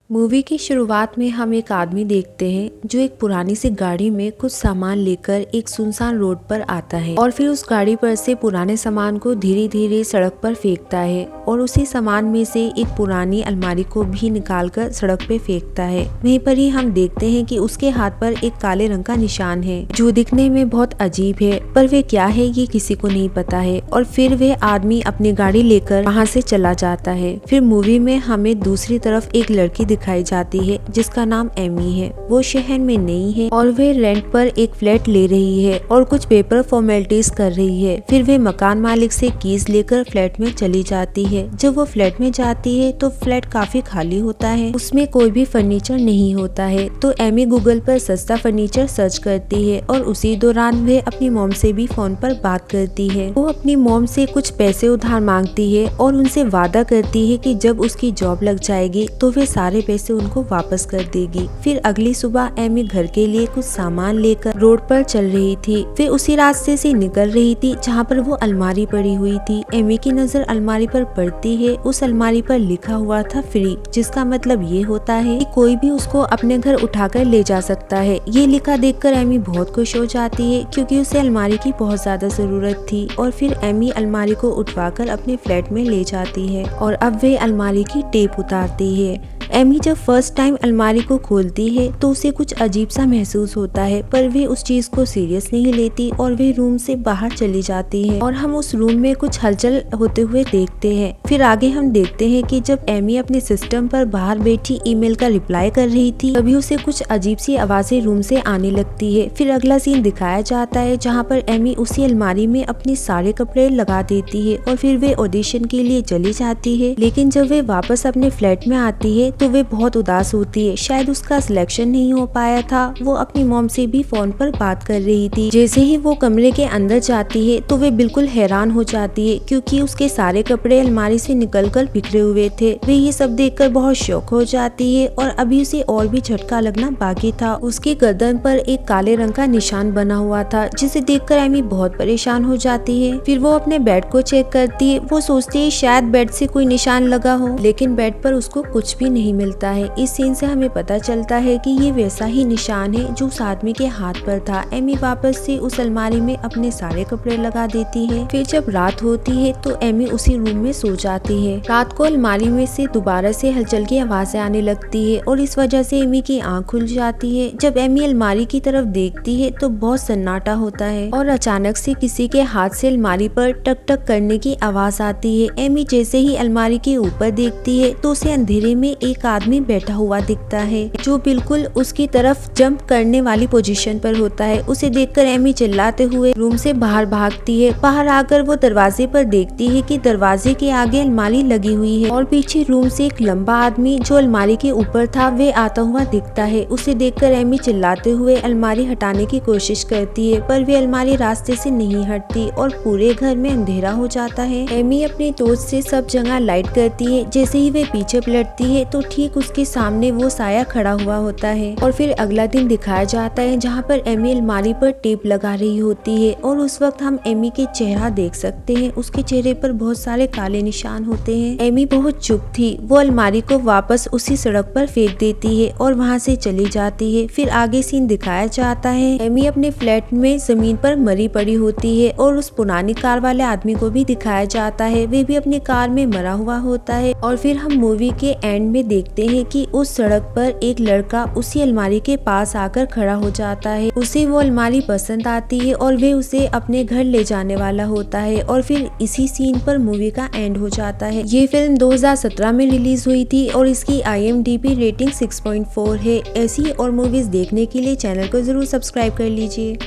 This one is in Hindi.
मूवी की शुरुआत में हम एक आदमी देखते हैं जो एक पुरानी सी गाड़ी में कुछ सामान लेकर एक सुनसान रोड पर आता है और फिर उस गाड़ी पर से पुराने सामान को धीरे धीरे सड़क पर फेंकता है और उसी सामान में से एक पुरानी अलमारी को भी निकालकर सड़क पे फेंकता है। वहीं पर ही हम देखते हैं कि उसके हाथ पर एक काले रंग का निशान है जो दिखने में बहुत अजीब है, पर वे क्या है ये किसी को नहीं पता है। और फिर वह आदमी अपनी गाड़ी लेकर वहाँ से चला जाता है। फिर मूवी में हमें दूसरी तरफ एक लड़की दिखाई जाती है जिसका नाम एमी है। वो शहर में नई है और वे रेंट पर एक फ्लैट ले रही है और कुछ पेपर फॉर्मेलिटीज कर रही है। फिर वे मकान मालिक से कीज लेकर फ्लैट में चली जाती है। जब वो फ्लैट में जाती है तो फ्लैट काफी खाली होता है, उसमें कोई भी फर्नीचर नहीं होता है। तो एमी गूगल पर सस्ता फर्नीचर सर्च करती है और उसी दौरान वे अपनी मॉम से भी फोन पर बात करती है। वो अपनी मॉम से कुछ पैसे उधार मांगती है और उनसे वादा करती है कि जब उसकी जॉब लग जाएगी तो वे सारे पैसे उनको वापस कर देगी। फिर अगली सुबह एमी घर के लिए कुछ सामान लेकर रोड पर चल रही थी। वे उसी रास्ते से निकल रही थी जहाँ पर वो अलमारी पड़ी हुई थी। एमी की नजर अलमारी पर पड़ती है। उस अलमारी पर लिखा हुआ था फ्री, जिसका मतलब ये होता है कि कोई भी उसको अपने घर उठाकर ले जा सकता है। ये लिखा देखकर एमी बहुत खुश हो जाती है क्योंकि उसे अलमारी की बहुत ज्यादा जरूरत थी। और फिर एमी अलमारी को उठवाकर अपने फ्लैट में ले जाती है और अब वे अलमारी की टेप उतारती है। एमी जब फर्स्ट टाइम अलमारी को खोलती है तो उसे कुछ अजीब सा महसूस होता है, पर वे उस चीज को सीरियस नहीं लेती और वे रूम से बाहर चली जाती है और हम उस रूम में कुछ हलचल होते हुए देखते हैं। फिर आगे हम देखते हैं कि जब एमी अपने सिस्टम पर बाहर बैठी ईमेल का रिप्लाई कर रही थी तभी उसे कुछ अजीब सी आवाजें रूम से आने लगती है। फिर अगला सीन दिखाया जाता है जहाँ पर एमी उसी अलमारी में अपने सारे कपड़े लगा देती है और फिर वे ऑडिशन के लिए चली जाती है। लेकिन जब वे वापस अपने फ्लैट में आती है तो वे बहुत उदास होती है, शायद उसका सिलेक्शन नहीं हो पाया था। वो अपनी मॉम से भी फोन पर बात कर रही थी। जैसे ही वो कमरे के अंदर जाती है तो वे बिल्कुल हैरान हो जाती है क्योंकि उसके सारे कपड़े अलमारी से निकलकर बिखरे हुए थे। वे ये सब देखकर बहुत शॉक हो जाती है और अभी उसे और भी झटका लगना बाकी था। उसकी गर्दन पर एक काले रंग का निशान बना हुआ था जिसे देखकर एमी बहुत परेशान हो जाती है। फिर वो अपने बेड को चेक करती है। वो सोचती है शायद बेड से कोई निशान लगा हो, लेकिन बेड पर उसको कुछ भी नहीं मिलता है। इस सीन से हमें पता चलता है कि ये वैसा ही निशान है जो उस आदमी के हाथ पर था। एमी वापस से उस अलमारी में अपने सारे कपड़े लगा देती है। फिर जब रात होती है तो एमी उसी रूम में सो जाती है। रात को अलमारी में से दोबारा से हलचल की आवाजें आने लगती है और इस वजह से एमी की आंख खुल जाती है। जब एमी अलमारी की तरफ देखती है तो बहुत सन्नाटा होता है और अचानक से किसी के हाथ से अलमारी पर टक टक करने की आवाज आती है। एमी जैसे ही अलमारी के ऊपर देखती है तो उसे अंधेरे में एक आदमी बैठा हुआ दिखता है जो बिल्कुल उसकी तरफ जंप करने वाली पोजीशन पर होता है। उसे देखकर एमी चिल्लाते हुए रूम से बाहर भागती है। बाहर आकर वो दरवाजे पर देखती है कि दरवाजे के आगे अलमारी लगी हुई है और पीछे रूम से एक लंबा आदमी जो अलमारी के ऊपर था वे आता हुआ दिखता है। उसे देखकर एमी चिल्लाते हुए अलमारी हटाने की कोशिश करती है, पर वे अलमारी रास्ते से नहीं हटती और पूरे घर में अंधेरा हो जाता है। एमी अपनी टॉर्च से सब जगह लाइट करती है। जैसे ही वे पीछे पलटती है तो ठीक उसके सामने वो साया खड़ा हुआ होता है। और फिर अगला दिन दिखाया जाता है जहाँ पर एमी अलमारी पर टेप लगा रही होती है और उस वक्त हम एमी के चेहरा देख सकते हैं। उसके चेहरे पर बहुत सारे काले निशान होते हैं। एमी बहुत चुप थी। वो अलमारी को वापस उसी सड़क पर फेंक देती है और वहाँ से चली जाती है। फिर आगे सीन दिखाया जाता है एमी अपने फ्लैट में जमीन पर मरी पड़ी होती है और उस पुरानी कार वाले आदमी को भी दिखाया जाता है, वे भी अपनी कार में मरा हुआ होता है। और फिर हम मूवी के एंड में देखते हैं कि उस सड़क पर एक लड़का उसी अलमारी के पास आकर खड़ा हो जाता है। उसे वो अलमारी पसंद आती है और वे उसे अपने घर ले जाने वाला होता है। और फिर इसी सीन पर मूवी का एंड हो जाता है। ये फिल्म 2017 में रिलीज हुई थी और इसकी IMDb रेटिंग 6.4 है। ऐसी और मूवीज देखने के लिए चैनल को जरूर सब्सक्राइब कर लीजिए।